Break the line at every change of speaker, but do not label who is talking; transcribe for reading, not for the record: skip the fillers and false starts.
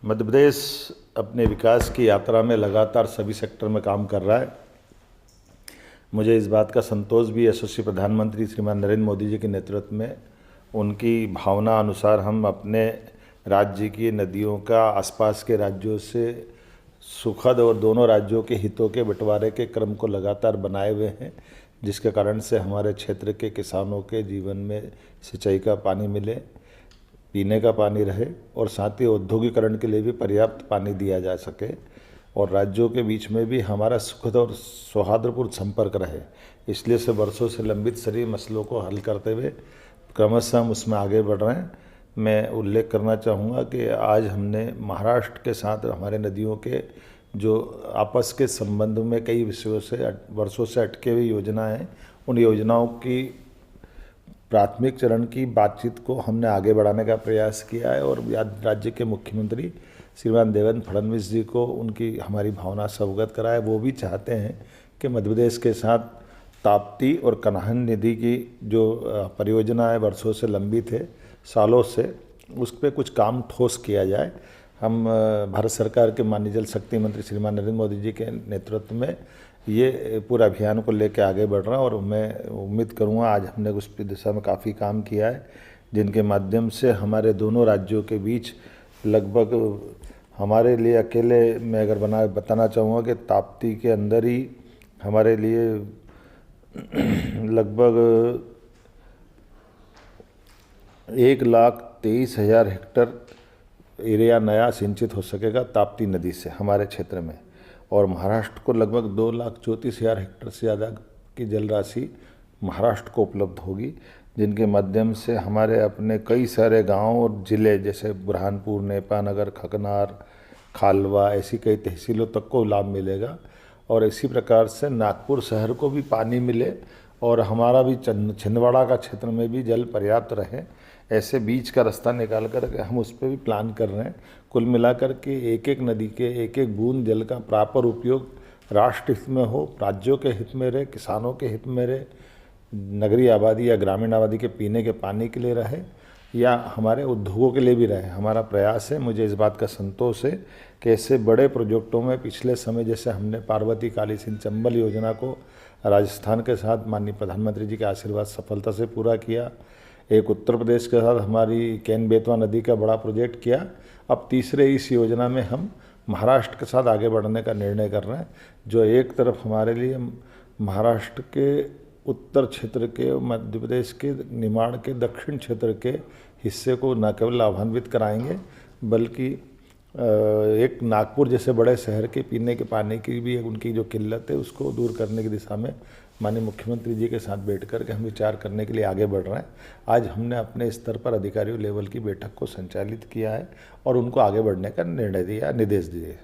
मध्य प्रदेश अपने विकास की यात्रा में लगातार सभी सेक्टर में काम कर रहा है। मुझे इस बात का संतोष भी यशस्वी प्रधानमंत्री श्रीमान नरेंद्र मोदी जी के नेतृत्व में उनकी भावना अनुसार हम अपने राज्य की नदियों का आसपास के राज्यों से सुखद और दोनों राज्यों के हितों के बंटवारे के क्रम को लगातार बनाए हुए हैं, जिसके कारण से हमारे क्षेत्र के किसानों के जीवन में सिंचाई का पानी मिले, पीने का पानी रहे और साथ ही औद्योगिकरण के लिए भी पर्याप्त पानी दिया जा सके और राज्यों के बीच में भी हमारा सुखद और सौहार्दपूर्ण संपर्क रहे। इसलिए से वर्षों से लंबित सभी मसलों को हल करते हुए क्रमशः हम उसमें आगे बढ़ रहे हैं। मैं उल्लेख करना चाहूँगा कि आज हमने महाराष्ट्र के साथ हमारे नदियों के जो आपस के संबंध में कई विषयों से वर्षों से अटके हुई योजना हैं, उन योजनाओं की प्राथमिक चरण की बातचीत को हमने आगे बढ़ाने का प्रयास किया है और राज्य के मुख्यमंत्री श्रीमान देवेंद्र फडणवीस जी को उनकी हमारी भावना से अवगत कराया। वो भी चाहते हैं कि मध्य प्रदेश के साथ ताप्ती और कन्हान नदी की जो परियोजना है वर्षों से लंबित है, सालों से, उस पर कुछ काम ठोस किया जाए। हम भारत सरकार के माननीय जल शक्ति मंत्री श्रीमान नरेंद्र मोदी जी के नेतृत्व में ये पूरा अभियान को लेकर आगे बढ़ रहा है और मैं उम्मीद करूँगा आज हमने उस दिशा में काफ़ी काम किया है, जिनके माध्यम से हमारे दोनों राज्यों के बीच लगभग हमारे लिए अकेले मैं अगर बताना चाहूँगा कि ताप्ती के अंदर ही हमारे लिए लगभग 1,23,000 हेक्टर एरिया नया सिंचित हो सकेगा ताप्ती नदी से हमारे क्षेत्र में, और महाराष्ट्र को लगभग 2,34,000 हेक्टर से ज़्यादा की जल राशि महाराष्ट्र को उपलब्ध होगी, जिनके माध्यम से हमारे अपने कई सारे गांव और ज़िले जैसे बुरहानपुर, नेपानगर, खकनार, खालवा, ऐसी कई तहसीलों तक को लाभ मिलेगा। और इसी प्रकार से नागपुर शहर को भी पानी मिले और हमारा भी छिंदवाड़ा का क्षेत्र में भी जल पर्याप्त रहे। ऐसे बीच का रास्ता निकाल कर हम उस पर भी प्लान कर रहे हैं। कुल मिलाकर के एक एक नदी के एक एक बूंद जल का प्रॉपर उपयोग राष्ट्र हित में हो, राज्यों के हित में रहे, किसानों के हित में रहे, नगरीय आबादी या ग्रामीण आबादी के पीने के पानी के लिए रहे या हमारे उद्योगों के लिए भी रहे। हमारा प्रयास है। मुझे इस बात का संतोष है कि ऐसे बड़े प्रोजेक्टों में पिछले समय जैसे हमने पार्वती काली सिंध चंबल योजना को राजस्थान के साथ माननीय प्रधानमंत्री जी के आशीर्वाद सफलता से पूरा किया, एक उत्तर प्रदेश के साथ हमारी केन बेतवा नदी का बड़ा प्रोजेक्ट किया। अब तीसरे इस योजना में हम महाराष्ट्र के साथ आगे बढ़ने का निर्णय कर रहे हैं, जो एक तरफ हमारे लिए महाराष्ट्र के उत्तर क्षेत्र के, मध्य प्रदेश के निमाड़ के दक्षिण क्षेत्र के हिस्से को न केवल लाभान्वित कराएंगे बल्कि एक नागपुर जैसे बड़े शहर के पीने के पानी की भी उनकी जो किल्लत है उसको दूर करने की दिशा में माननीय मुख्यमंत्री जी के साथ बैठ कर के हम विचार करने के लिए आगे बढ़ रहे हैं। आज हमने अपने स्तर पर अधिकारियों लेवल की बैठक को संचालित किया है और उनको आगे बढ़ने का निर्णय दिया, निर्देश दिए।